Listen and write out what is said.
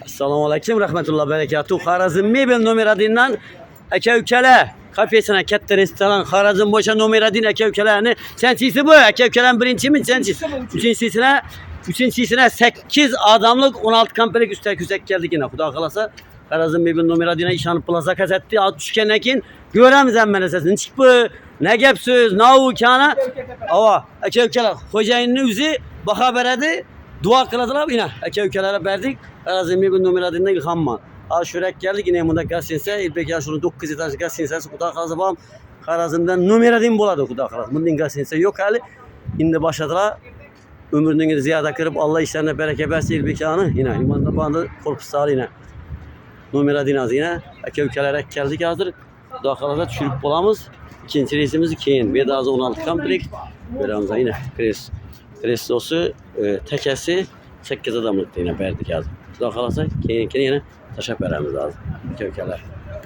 Assalamu alaikum rahmetullah berekatuhu. Harazm Mebel numaradinden eke ülkele kafesine katta restoran Harazm boşa numaradin eke ülkelerini sençisi bu eke ülkelerin birinci mi sençisi üçüncüsüne 8 adamlık 16 kampelik üstek geldik yine Xuda kalasa Harazm Mebel numaradine işanı plaza kazetti 60 nekin göremizem ben esasını çık bu ne gepsiz ne ukana ava eke ülkeler hocayının yüzü baka beredi dua kıladılar yine eke ülkelere verdik Harazm Mebel numaradine yıkanma Aşurek geldik yine bunda gazetesi ilbek ya şunu 9 etaş gazetesi Xuda kalasa babam Harazm'dan numaradin buladı Xuda kalasa bunun gazetesi yok hali şimdi başladılar ömrünü ziyade kırıp Allah işlerine bereket versin ilbekanı yine imanda bandı korpusları yine numaradin az yine eke ülkelere geldik hazır Xuda kalasa çürük bulamız ikinci reisimiz keyin bir daha 16 kampilik böylemize yine Kristosu tekesi 8 adamlık yine verdik yazdım Xuda kalasa keyin yine taşak vermemiz lazım eke ülkeler.